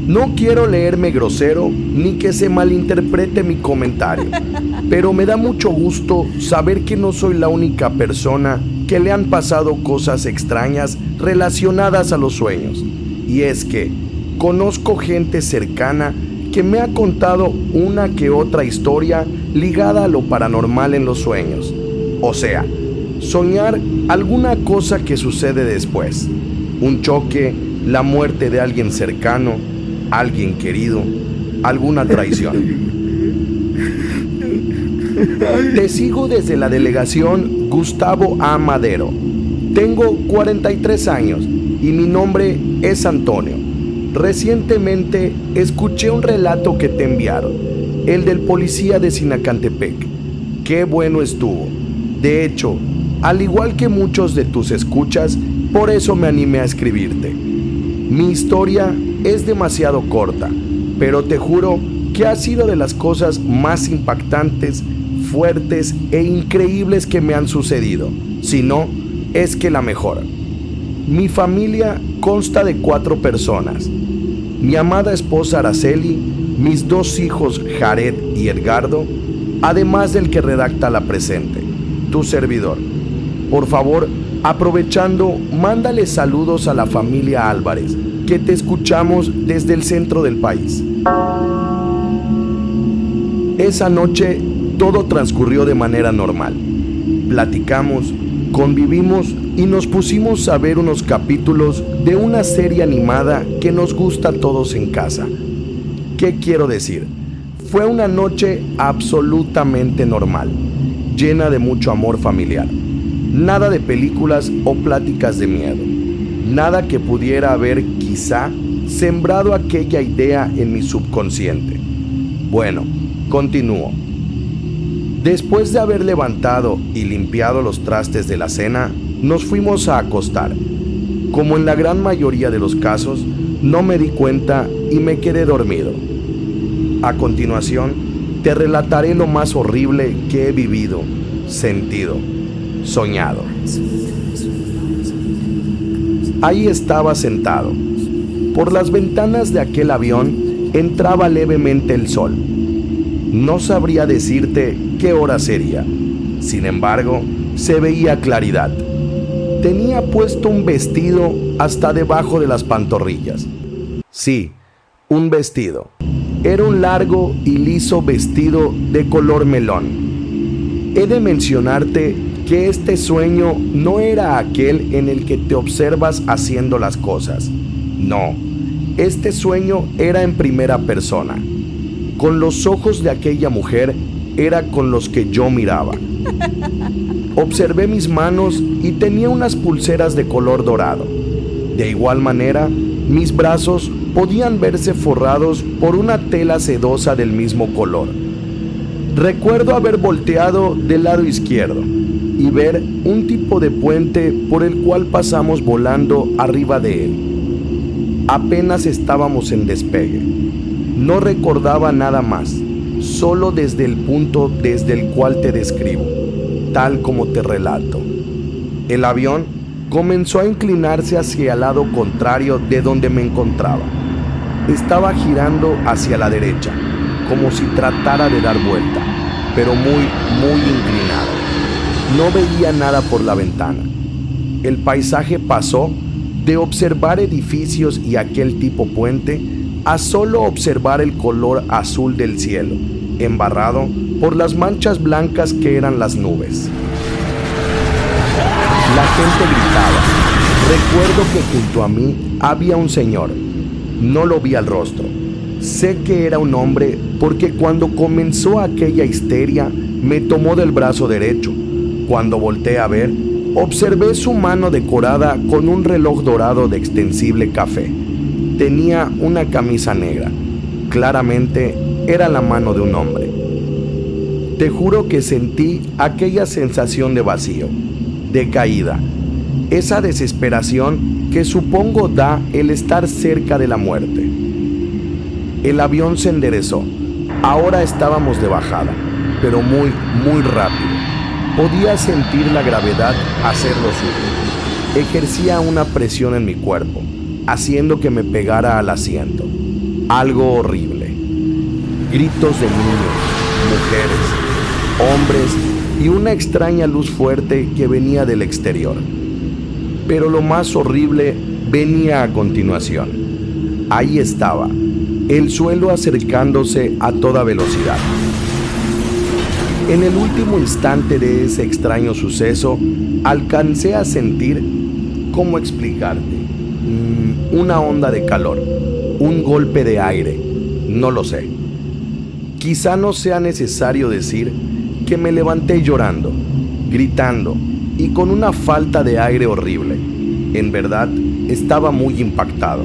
No quiero leerme grosero ni que se malinterprete mi comentario, pero me da mucho gusto saber que no soy la única persona que le han pasado cosas extrañas relacionadas a los sueños. Y es que conozco gente cercana que me ha contado una que otra historia ligada a lo paranormal en los sueños. O sea, soñar alguna cosa que sucede después. Un choque, la muerte de alguien cercano, alguien querido, alguna traición. Te sigo desde la delegación Gustavo A. Madero. Tengo 43 años y mi nombre es Antonio. Recientemente escuché un relato que te enviaron, el del policía de Sinacantepec. Qué bueno estuvo. De hecho, al igual que muchos de tus escuchas, por eso me animé a escribirte. Mi historia es demasiado corta, pero te juro que ha sido de las cosas más impactantes, fuertes e increíbles que me han sucedido. Si no, es que la mejor. Mi familia consta de 4 personas. Mi amada esposa Araceli, mis 2 hijos Jared y Edgardo, además del que redacta la presente, tu servidor. Por favor, aprovechando, mándale saludos a la familia Álvarez, que te escuchamos desde el centro del país. Esa noche todo transcurrió de manera normal. Platicamos, convivimos y nos pusimos a ver unos capítulos de una serie animada que nos gusta a todos en casa. ¿Qué quiero decir? Fue una noche absolutamente normal, llena de mucho amor familiar. Nada de películas o pláticas de miedo. Nada que pudiera haber quizá sembrado aquella idea en mi subconsciente. Bueno, continúo. Después de haber levantado y limpiado los trastes de la cena, nos fuimos a acostar. Como en la gran mayoría de los casos, no me di cuenta y me quedé dormido. A continuación, te relataré lo más horrible que he vivido, sentido, soñado. Ahí estaba sentado. Por las ventanas de aquel avión entraba levemente el sol. No sabría decirte qué hora sería. Sin embargo, se veía claridad. Tenía puesto un vestido hasta debajo de las pantorrillas. Sí, un vestido. Era un largo y liso vestido de color melón. He de mencionarte que este sueño no era aquel en el que te observas haciendo las cosas. No, este sueño era en primera persona. Con los ojos de aquella mujer era con los que yo miraba. Observé mis manos y tenía unas pulseras de color dorado. De igual manera, mis brazos podían verse forrados por una tela sedosa del mismo color. Recuerdo haber volteado del lado izquierdo y ver un tipo de puente por el cual pasamos volando arriba de él. Apenas estábamos en despegue. No recordaba nada más, solo desde el punto desde el cual te describo, tal como te relato. El avión comenzó a inclinarse hacia el lado contrario de donde me encontraba. Estaba girando hacia la derecha, como si tratara de dar vuelta, pero muy inclinado. No veía nada por la ventana. El paisaje pasó de observar edificios y aquel tipo puente a solo observar el color azul del cielo, embarrado por las manchas blancas que eran las nubes. La gente gritaba. Recuerdo que junto a mí había un señor. No lo vi al rostro. Sé que era un hombre porque cuando comenzó aquella histeria me tomó del brazo derecho. Cuando volteé a ver, observé su mano decorada con un reloj dorado de extensible café. Tenía una camisa negra. Claramente era la mano de un hombre. Te juro que sentí aquella sensación de vacío, de caída, esa desesperación que supongo da el estar cerca de la muerte. El avión se enderezó. Ahora estábamos de bajada, pero muy rápido. Podía sentir la gravedad hacer lo suyo. ejercía una presión en mi cuerpo, haciendo que me pegara al asiento. Algo horrible. Gritos de niños, mujeres, hombres y una extraña luz fuerte que venía del exterior. Pero lo más horrible venía a continuación. Ahí estaba, el suelo acercándose a toda velocidad. En el último instante de ese extraño suceso, alcancé a sentir, ¿cómo explicarte? Una onda de calor, un golpe de aire, no lo sé. Quizá no sea necesario decir que me levanté llorando, gritando y con una falta de aire horrible. En verdad, estaba muy impactado,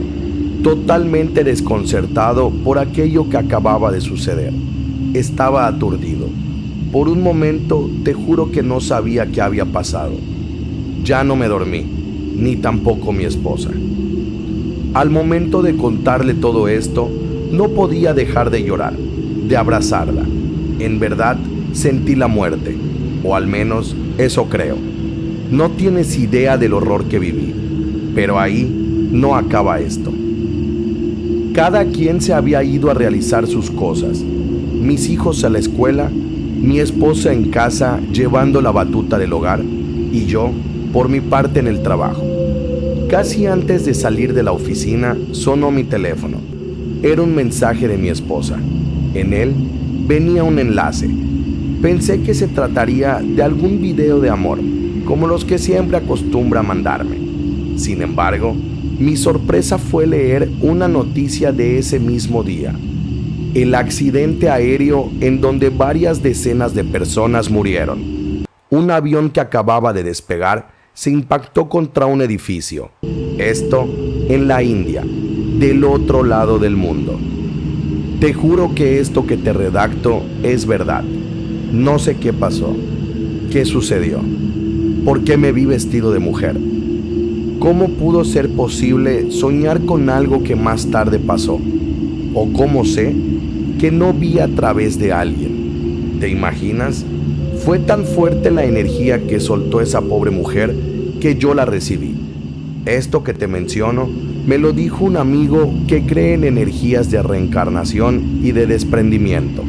totalmente desconcertado por aquello que acababa de suceder. Estaba aturdido. Por un momento te juro que no sabía qué había pasado. Ya no me dormí, ni tampoco mi esposa. Al momento de contarle todo esto, no podía dejar de llorar, de abrazarla. En verdad, sentí la muerte, o al menos eso creo. No tienes idea del horror que viví, pero ahí no acaba esto. Cada quien se había ido a realizar sus cosas, mis hijos a la escuela, mi esposa en casa llevando la batuta del hogar y yo, por mi parte, en el trabajo. Casi antes de salir de la oficina, sonó mi teléfono. Era un mensaje de mi esposa. En él venía un enlace. Pensé que se trataría de algún video de amor, como los que siempre acostumbra mandarme. Sin embargo, mi sorpresa fue leer una noticia de ese mismo día. El accidente aéreo en donde varias decenas de personas murieron. Un avión que acababa de despegar se impactó contra un edificio. Esto en la India, del otro lado del mundo. Te juro que esto que te redacto es verdad. No sé qué pasó, qué sucedió, por qué me vi vestido de mujer. ¿Cómo pudo ser posible soñar con algo que más tarde pasó? ¿O cómo sé que no vi a través de alguien? ¿Te imaginas? Fue tan fuerte la energía que soltó esa pobre mujer que yo la recibí. Esto que te menciono me lo dijo un amigo que cree en energías de reencarnación y de desprendimiento.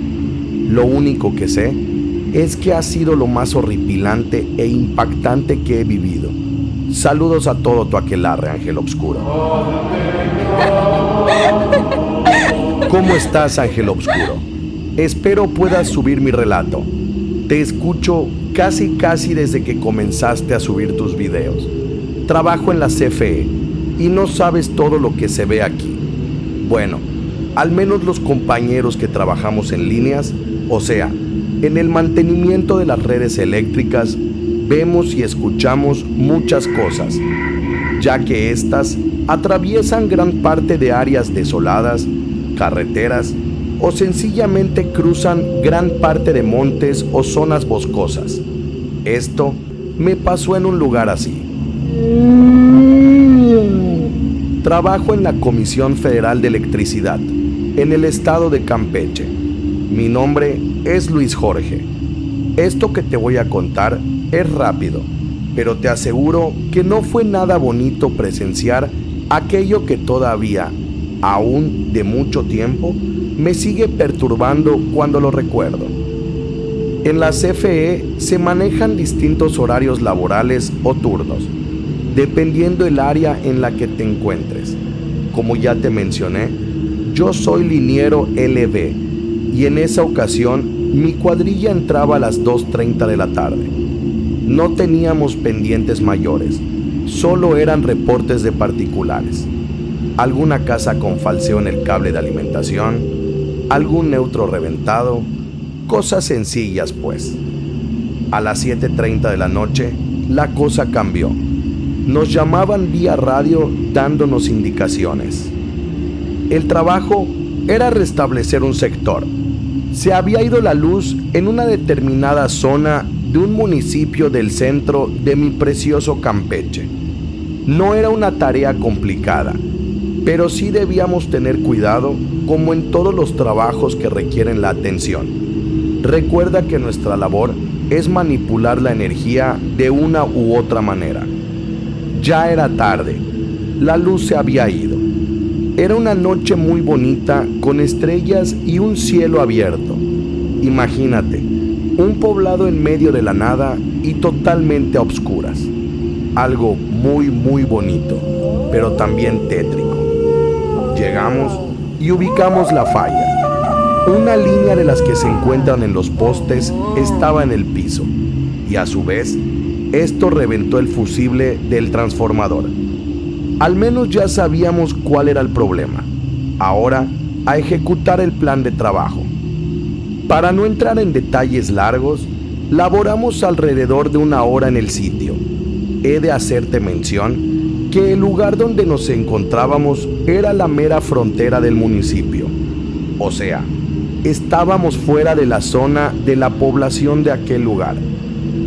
Lo único que sé es que ha sido lo más horripilante e impactante que he vivido. Saludos a todo tu aquelarre, Ángel Obscuro. ¿Cómo estás, Ángel Obscuro? Espero puedas subir mi relato. Te escucho casi desde que comenzaste a subir tus videos. Trabajo en la CFE y no sabes todo lo que se ve aquí. Bueno, al menos los compañeros que trabajamos en líneas, o sea, en el mantenimiento de las redes eléctricas, vemos y escuchamos muchas cosas, ya que éstas atraviesan gran parte de áreas desoladas, carreteras o sencillamente cruzan gran parte de montes o zonas boscosas. Esto me pasó en un lugar así. Trabajo en la Comisión Federal de Electricidad, en el estado de Campeche. Mi nombre es Luis Jorge. Esto que te voy a contar es rápido, pero te aseguro que no fue nada bonito presenciar aquello que todavía, aún de mucho tiempo, me sigue perturbando cuando lo recuerdo. En la CFE se manejan distintos horarios laborales o turnos, dependiendo el área en la que te encuentres. Como ya te mencioné, yo soy liniero LB y en esa ocasión mi cuadrilla entraba a las 2:30 de la tarde. No teníamos pendientes mayores, solo eran reportes de particulares. Alguna casa con falseo en el cable de alimentación, algún neutro reventado, cosas sencillas pues. A las 7:30 de la noche, la cosa cambió. Nos llamaban vía radio dándonos indicaciones. El trabajo era restablecer un sector. Se había ido la luz en una determinada zona de un municipio del centro de mi precioso Campeche. No era una tarea complicada, pero sí debíamos tener cuidado como en todos los trabajos que requieren la atención. Recuerda que nuestra labor es manipular la energía de una u otra manera. Ya era tarde. La luz se había ido. Era una noche muy bonita con estrellas y un cielo abierto. Imagínate, un poblado en medio de la nada y totalmente a obscuras. Algo muy bonito, pero también tétrico. Llegamos y ubicamos la falla. Una línea de las que se encuentran en los postes estaba en el piso y a su vez, esto reventó el fusible del transformador. Al menos ya sabíamos cuál era el problema. Ahora, a ejecutar el plan de trabajo. Para no entrar en detalles largos, laboramos alrededor de 1 hora en el sitio. He de hacerte mención que el lugar donde nos encontrábamos era la mera frontera del municipio. O sea, estábamos fuera de la zona de la población de aquel lugar,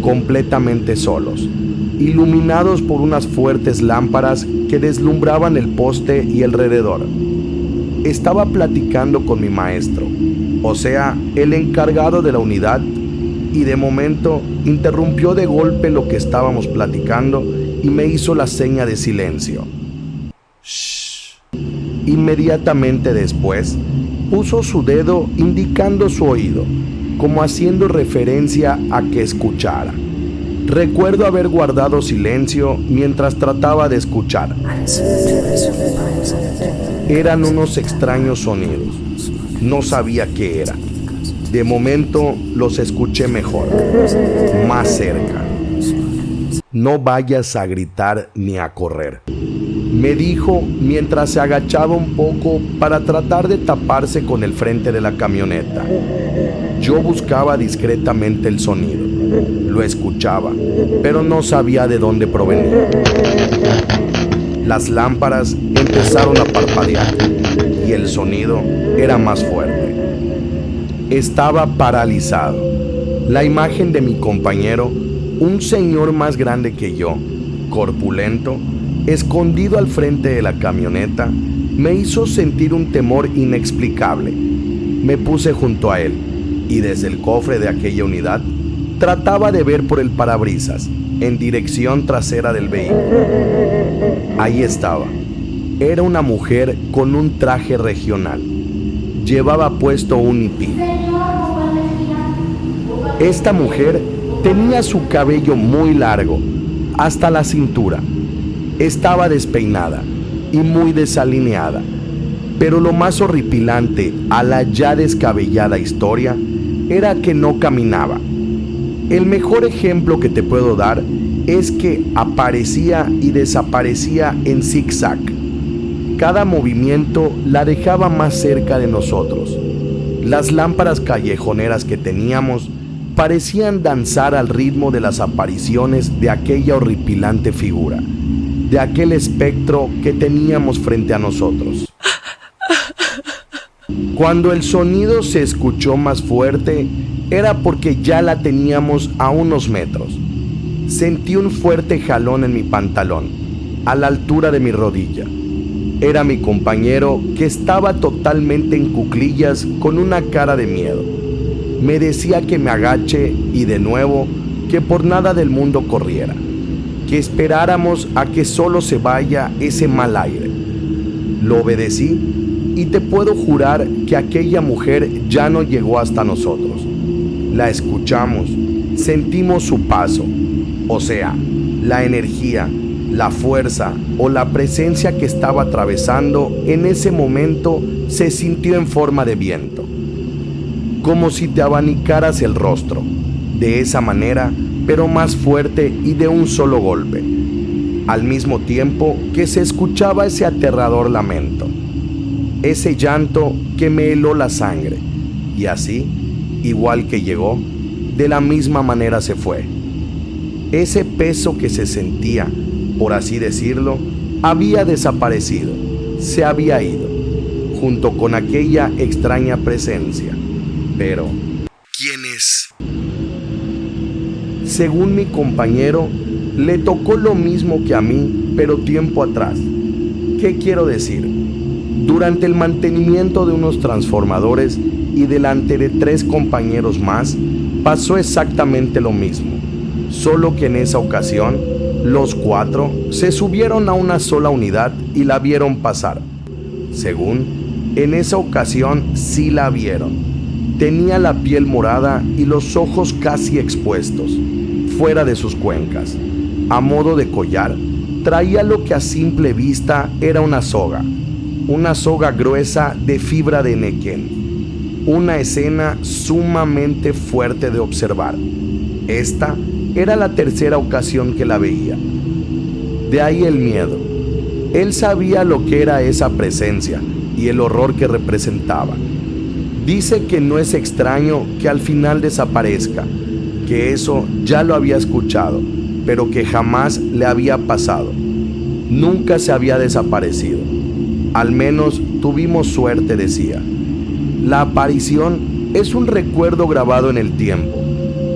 completamente solos, iluminados por unas fuertes lámparas que deslumbraban el poste y alrededor. Estaba platicando con mi maestro, o sea, el encargado de la unidad, y de momento interrumpió de golpe lo que estábamos platicando y me hizo la seña de silencio. Shh. Inmediatamente después, puso su dedo indicando su oído, como haciendo referencia a que escuchara. Recuerdo haber guardado silencio mientras trataba de escuchar. Eran unos extraños sonidos. No sabía qué era. De momento los escuché mejor, más cerca. No vayas a gritar ni a correr, me dijo mientras se agachaba un poco para tratar de taparse con el frente de la camioneta. Yo buscaba discretamente el sonido. Lo escuchaba, pero no sabía de dónde provenía. Las lámparas empezaron a parpadear y el sonido era más fuerte. Estaba paralizado. La imagen de mi compañero, un señor más grande que yo, corpulento, escondido al frente de la camioneta, me hizo sentir un temor inexplicable. Me puse junto a él y desde el cofre de aquella unidad trataba de ver por el parabrisas en dirección trasera del vehículo. Ahí estaba. Era una mujer con un traje regional. Llevaba puesto un hipí. Esta mujer tenía su cabello muy largo, hasta la cintura. Estaba despeinada y muy desalineada. Pero lo más horripilante a la ya descabellada historia era que no caminaba. El mejor ejemplo que te puedo dar es que aparecía y desaparecía en zigzag. Cada movimiento la dejaba más cerca de nosotros. Las lámparas callejoneras que teníamos parecían danzar al ritmo de las apariciones de aquella horripilante figura, de aquel espectro que teníamos frente a nosotros. Cuando el sonido se escuchó más fuerte, era porque ya la teníamos a unos metros. Sentí un fuerte jalón en mi pantalón, a la altura de mi rodilla. Era mi compañero, que estaba totalmente en cuclillas con una cara de miedo. Me decía que me agache y de nuevo que por nada del mundo corriera, que esperáramos a que solo se vaya ese mal aire. Lo obedecí y te puedo jurar que aquella mujer ya no llegó hasta nosotros. La escuchamos, sentimos su paso, o sea, la energía, la fuerza o la presencia que estaba atravesando en ese momento se sintió en forma de viento, como si te abanicaras el rostro, de esa manera, pero más fuerte y de un solo golpe, al mismo tiempo que se escuchaba ese aterrador lamento, ese llanto que me heló la sangre, y así, igual que llegó, de la misma manera se fue. Ese peso que se sentía, por así decirlo, había desaparecido, se había ido, junto con aquella extraña presencia. Pero, ¿quién es? Según mi compañero, le tocó lo mismo que a mí, pero tiempo atrás. ¿Qué quiero decir? Durante el mantenimiento de unos transformadores y delante de 3 compañeros más, pasó exactamente lo mismo, solo que en esa ocasión Los 4 se subieron a una sola unidad y la vieron pasar. Según, en esa ocasión sí la vieron. Tenía la piel morada y los ojos casi expuestos, fuera de sus cuencas. A modo de collar, traía lo que a simple vista era una soga gruesa de fibra de nequén. Una escena sumamente fuerte de observar. Esta era la tercera ocasión que la veía. De ahí el miedo. Él sabía lo que era esa presencia y el horror que representaba. Dice que no es extraño que al final desaparezca, que eso ya lo había escuchado, pero que jamás le había pasado. Nunca se había desaparecido. Al menos tuvimos suerte, decía. La aparición es un recuerdo grabado en el tiempo.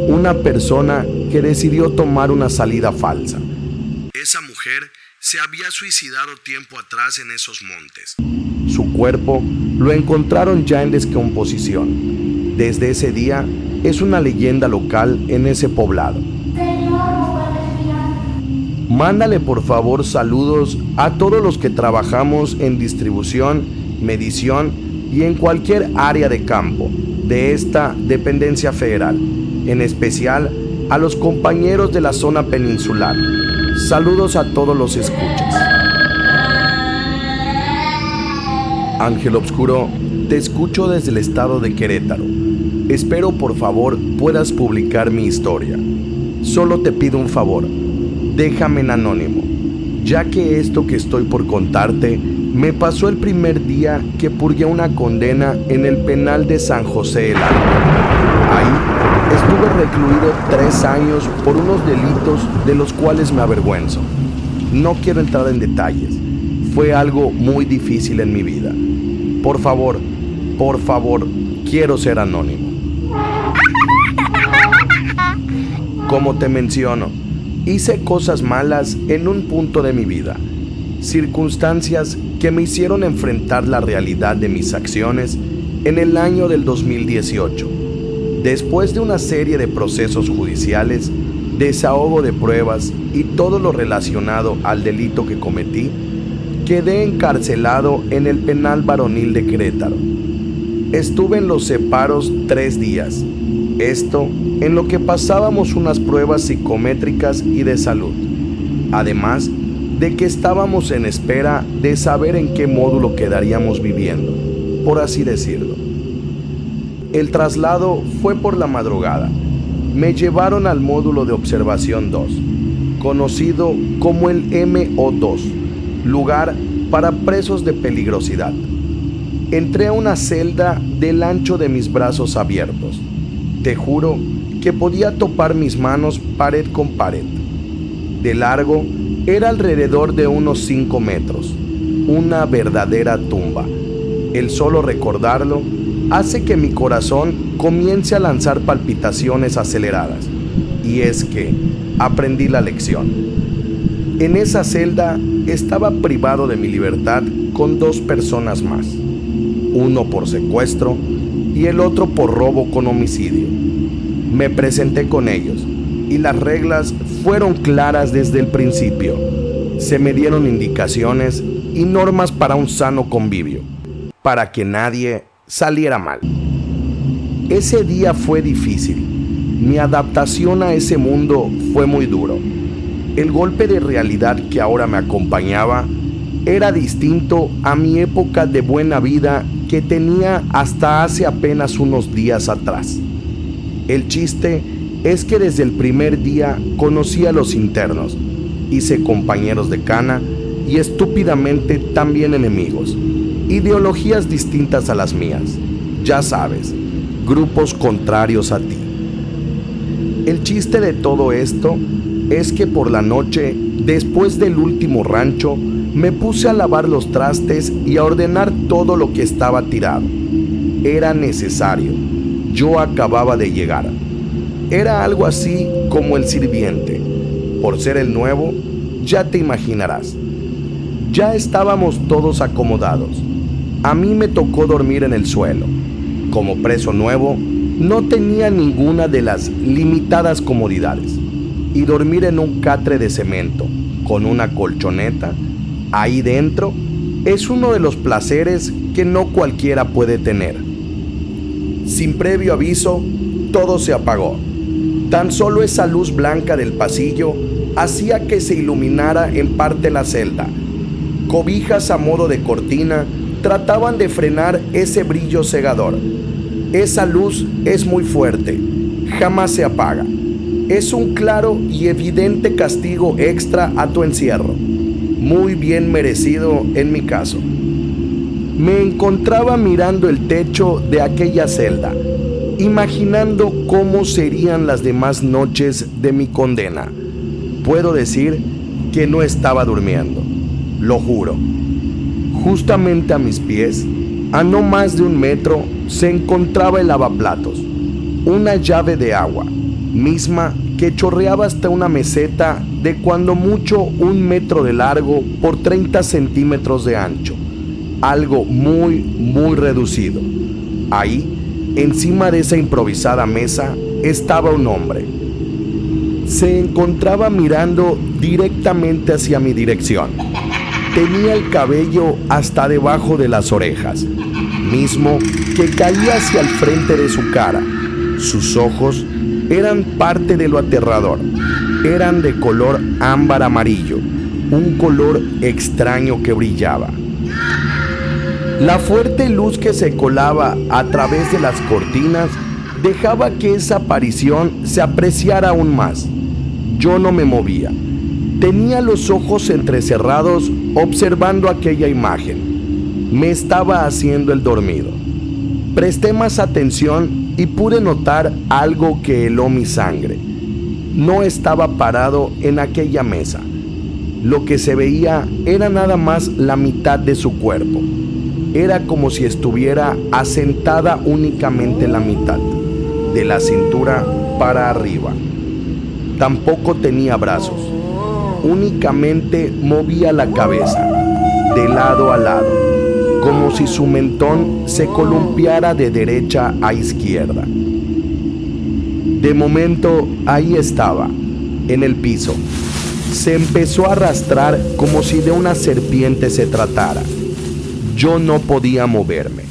Una persona que decidió tomar una salida falsa. Esa mujer se había suicidado tiempo atrás en esos montes. Su cuerpo lo encontraron ya en descomposición. Desde ese día es una leyenda local en ese poblado. Mándale por favor saludos a todos los que trabajamos en distribución, medición y en cualquier área de campo de esta dependencia federal, en especial a los compañeros de la zona peninsular. Saludos a todos los escuchas. Ángel Obscuro, te escucho desde el estado de Querétaro. Espero por favor puedas publicar mi historia. Solo te pido un favor, déjame en anónimo, ya que esto que estoy por contarte me pasó el primer día que purgué una condena en el penal de San José el Alto. Ahí estuve recluido 3 años por unos delitos de los cuales me avergüenzo. No quiero entrar en detalles. Fue algo muy difícil en mi vida. Por favor, quiero ser anónimo. Como te menciono, hice cosas malas en un punto de mi vida. Circunstancias que me hicieron enfrentar la realidad de mis acciones en el año del 2018. Después de una serie de procesos judiciales, desahogo de pruebas y todo lo relacionado al delito que cometí, quedé encarcelado en el penal varonil de Querétaro. Estuve en los separos 3 días. Esto en lo que pasábamos unas pruebas psicométricas y de salud. Además de que estábamos en espera de saber en qué módulo quedaríamos viviendo, por así decirlo. El traslado fue por la madrugada. Me llevaron al módulo de observación 2, conocido como el MO2, lugar para presos de peligrosidad. Entré a una celda del ancho de mis brazos abiertos. Te juro que podía topar mis manos pared con pared. De largo era alrededor de unos 5 metros, una verdadera tumba. El solo recordarlo hace que mi corazón comience a lanzar palpitaciones aceleradas. Y es que aprendí la lección. En esa celda estaba privado de mi libertad con 2 personas más, uno por secuestro y el otro por robo con homicidio. Me presenté con ellos y las reglas fueron claras desde el principio. Se me dieron indicaciones y normas para un sano convivio, para que nadie saliera mal. Ese día fue difícil. Mi adaptación a ese mundo fue muy duro. El golpe de realidad que ahora me acompañaba era distinto a mi época de buena vida que tenía hasta hace apenas unos días atrás. El chiste es que desde el primer día conocí a los internos, hice compañeros de cana y estúpidamente también enemigos, ideologías distintas a las mías, ya sabes, grupos contrarios a ti. El chiste de todo esto es que por la noche, después del último rancho, me puse a lavar los trastes y a ordenar todo lo que estaba tirado. Era necesario. Yo acababa de llegar. Era algo así como el sirviente. Por ser el nuevo, ya te imaginarás. Ya estábamos todos acomodados. A mí me tocó dormir en el suelo. Como preso nuevo, no tenía ninguna de las limitadas comodidades. y dormir en un catre de cemento, con una colchoneta, ahí dentro, es uno de los placeres que no cualquiera puede tener. Sin previo aviso, todo se apagó. Tan solo esa luz blanca del pasillo hacía que se iluminara en parte la celda. Cobijas a modo de cortina trataban de frenar ese brillo cegador. Esa luz es muy fuerte, jamás se apaga. Es un claro y evidente castigo extra a tu encierro, muy bien merecido en mi caso. Me encontraba mirando el techo de aquella celda, imaginando cómo serían las demás noches de mi condena. Puedo decir que no estaba durmiendo, lo juro. Justamente a mis pies, a no más de 1 metro, se encontraba el lavaplatos, una llave de agua, misma que chorreaba hasta una meseta de cuando mucho 1 metro de largo por 30 centímetros de ancho, algo muy reducido. Ahí, encima de esa improvisada mesa, estaba un hombre. Se encontraba mirando directamente hacia mi dirección. Tenía el cabello hasta debajo de las orejas, mismo que caía hacia el frente de su cara. Sus ojos eran parte de lo aterrador. Eran de color ámbar amarillo, un color extraño que brillaba. La fuerte luz que se colaba a través de las cortinas dejaba que esa aparición se apreciara aún más. Yo no me movía. Tenía los ojos entrecerrados observando aquella imagen. Me estaba haciendo el dormido. Presté más atención y pude notar algo que heló mi sangre. No estaba parado en aquella mesa. Lo que se veía era nada más la mitad de su cuerpo. Era como si estuviera asentada únicamente la mitad, de la cintura para arriba. Tampoco tenía brazos. Únicamente movía la cabeza, de lado a lado, como si su mentón se columpiara de derecha a izquierda. De momento, ahí estaba, en el piso. Se empezó a arrastrar como si de una serpiente se tratara. Yo no podía moverme.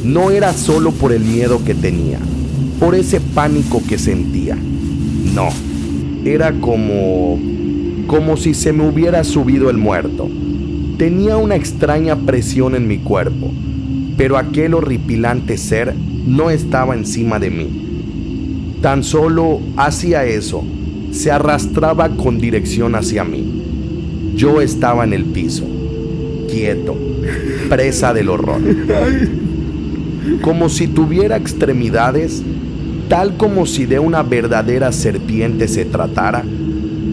No era solo por el miedo que tenía, por ese pánico que sentía. No, era como si se me hubiera subido el muerto. Tenía una extraña presión en mi cuerpo, pero aquel horripilante ser no estaba encima de mí. Tan solo hacía eso, se arrastraba con dirección hacia mí. Yo estaba en el piso, quieto, presa del horror. Como si tuviera extremidades, tal como si de una verdadera serpiente se tratara.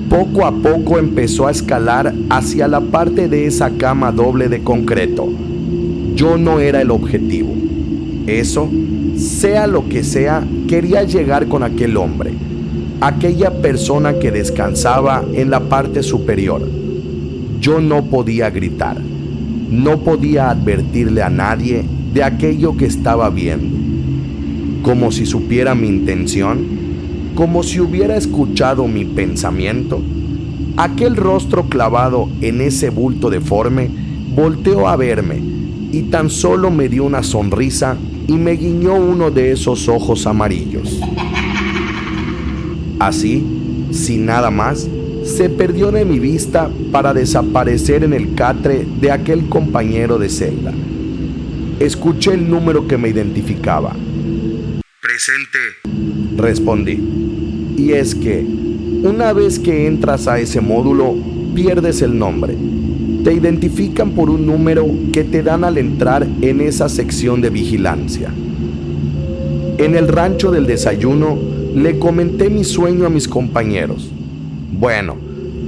Poco a poco empezó a escalar hacia la parte de esa cama doble de concreto. Yo no era el objetivo. Eso, sea lo que sea, quería llegar con aquel hombre, aquella persona que descansaba en la parte superior. Yo no podía gritar, no podía advertirle a nadie de aquello que estaba viendo. Como si supiera mi intención, como si hubiera escuchado mi pensamiento, aquel rostro clavado en ese bulto deforme volteó a verme y tan solo me dio una sonrisa y me guiñó uno de esos ojos amarillos. Así, sin nada más, se perdió de mi vista para desaparecer en el catre de aquel compañero de celda. Escuché el número que me identificaba. «Presente», respondí. Y es que, una vez que entras a ese módulo, pierdes el nombre. Te identifican por un número que te dan al entrar en esa sección de vigilancia. En el rancho del desayuno, le comenté mi sueño a mis compañeros. Bueno,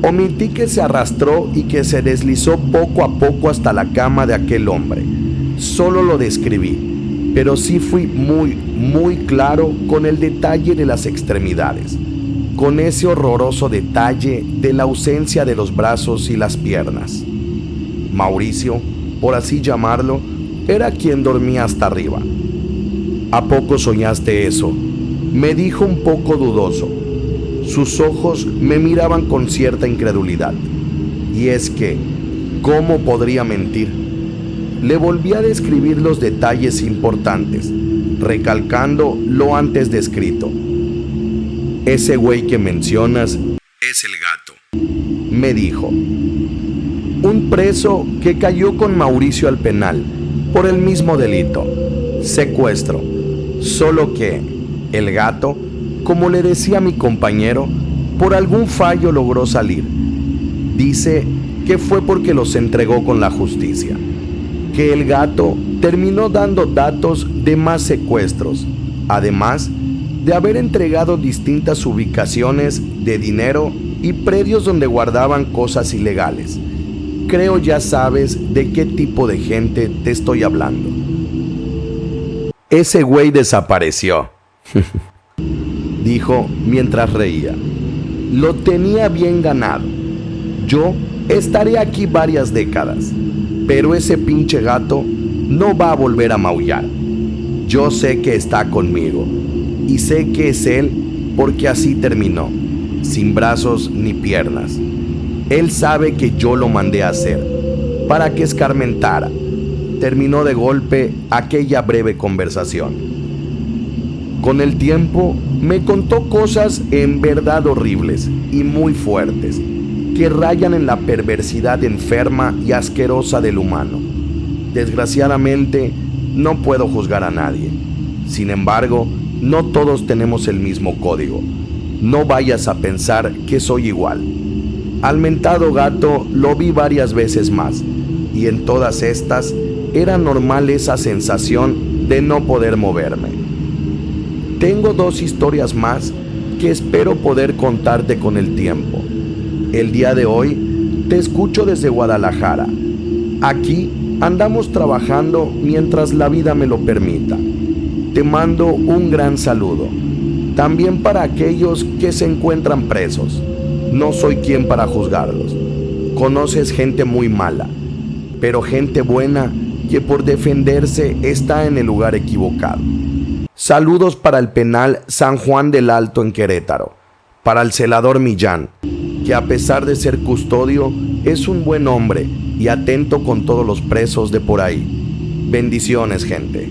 omití que se arrastró y que se deslizó poco a poco hasta la cama de aquel hombre. Solo lo describí, pero sí fui muy claro con el detalle de las extremidades, con ese horroroso detalle de la ausencia de los brazos y las piernas. Mauricio, por así llamarlo, era quien dormía hasta arriba. ¿A poco soñaste eso?, me dijo un poco dudoso. Sus ojos me miraban con cierta incredulidad. Y es que, ¿cómo podría mentir? Le volví a describir los detalles importantes, recalcando lo antes descrito. Ese güey que mencionas es el gato, me dijo. Un preso que cayó con Mauricio al penal por el mismo delito, secuestro. Solo que el gato, como le decía a mi compañero, por algún fallo logró salir. Dice que fue porque los entregó con la justicia. Que el gato terminó dando datos de más secuestros, además de haber entregado distintas ubicaciones de dinero y predios donde guardaban cosas ilegales. Creo ya sabes de qué tipo de gente te estoy hablando. Ese güey desapareció, dijo mientras reía. Lo tenía bien ganado. Yo estaré aquí varias décadas, pero ese pinche gato no va a volver a maullar. Yo sé que está conmigo, y sé que es él porque así terminó, sin brazos ni piernas. Él sabe que yo lo mandé a hacer, para que escarmentara. Terminó de golpe aquella breve conversación. Con el tiempo me contó cosas en verdad horribles y muy fuertes, que rayan en la perversidad enferma y asquerosa del humano. Desgraciadamente, no puedo juzgar a nadie. Sin embargo, no todos tenemos el mismo código. No vayas a pensar que soy igual. Al mentado gato lo vi varias veces más, y en todas estas era normal esa sensación de no poder moverme. Tengo 2 historias más que espero poder contarte con el tiempo. El día de hoy te escucho desde Guadalajara. Aquí andamos trabajando mientras la vida me lo permita. Te mando un gran saludo. También para aquellos que se encuentran presos. No soy quien para juzgarlos. Conoces gente muy mala, pero gente buena que por defenderse está en el lugar equivocado. Saludos para el penal San Juan del Alto en Querétaro, para el celador Millán, que a pesar de ser custodio, es un buen hombre y atento con todos los presos de por ahí. Bendiciones, gente.